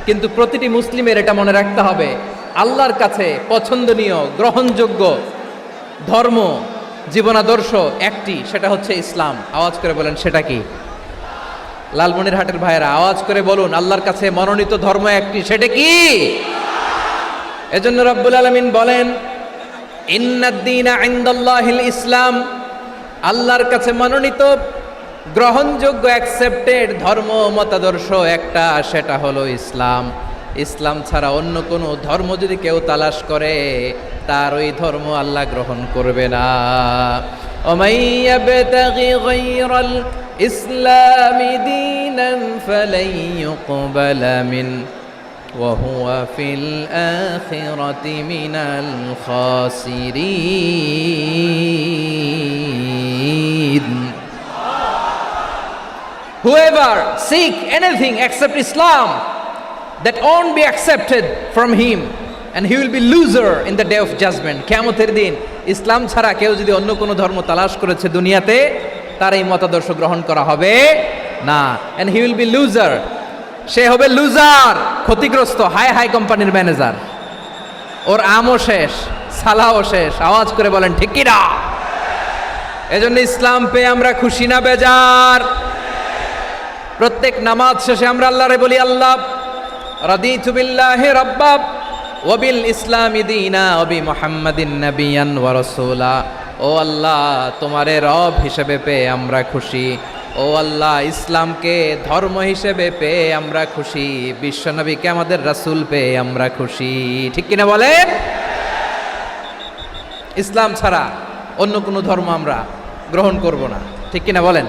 কিন্তু প্রতিটি মুসলিমের এটা মনে রাখতে হবে, আল্লাহর কাছে পছন্দনীয় গ্রহণযোগ্য ধর্ম জীবনাদর্শ একটি, সেটা হচ্ছে ইসলাম। আওয়াজ করে বলেন সেটা কি? লালমনিরহাটের ভাইয়েরা আওয়াজ করে বলুন, আল্লাহর কাছে মনোনীত ধর্ম একটি, সেটা কি? এজন্য রব্বুল আলামিন বলেন, ইন্নাদ-দীনা ইনদাল্লাহিল ইসলাম, আল্লাহর কাছে মনোনীত গ্রহণযোগ্য অ্যাকসেপ্টেড ধর্ম মতাদর্শ একটা, সেটা হলো ইসলাম। ইসলাম ছাড়া অন্য কোনো ধর্ম যদি কেউ তালাশ করে, তার ওই ধর্ম আল্লাহ গ্রহণ করবে না। ওমাই ইয়াবতাগি গায়রাল ইসলামি দীনান ফালাই ইউকবালা মিন ওয়া হুয়া ফিল আখিরাতি মিনাল খাসিরিন। Whoever seek anything except Islam, that won't be accepted from him, and he will be loser in the day of judgment. কিয়ামতের দিন ইসলাম ছাড়া কেউ যদি অন্য কোনো ধর্ম তালাশ করেছে দুনিয়াতে, তার এই মতাদর্শ গ্রহণ করা হবে না, and he will be loser. সে হবে লুজার, ক্ষতিগ্রস্ত, হাই হাই কোম্পানির ম্যানেজার। ওর আমও শেষ, সালাও শেষ। আওয়াজ করে বলেন ঠিক কি না? এজন্য ইসলাম পেয়ে আমরা খুশি না বেজার? প্রত্যেক নামাজ শেষে আমরা আল্লাহরে বলি, আল্লাহ রাদিতু বিল্লাহি রাব্বা ওয়া বিল ইসলামি দীনা ওয়া বি মুহাম্মাদিন নাবিয়ান ওয়া রাসূলা। ও আল্লাহ, তোমারে রব হিসেবে পেয়ে আমরা খুশি। ও আল্লাহ, ইসলামকে ধর্ম হিসেবে পেয়ে আমরা খুশি। বিশ্বনবীকে আমাদের রাসূল পেয়ে আমরা খুশি। ঠিক কিনা বলেন? ইসলাম ছাড়া অন্য কোনো ধর্ম আমরা গ্রহণ করব না। ঠিক কিনা বলেন?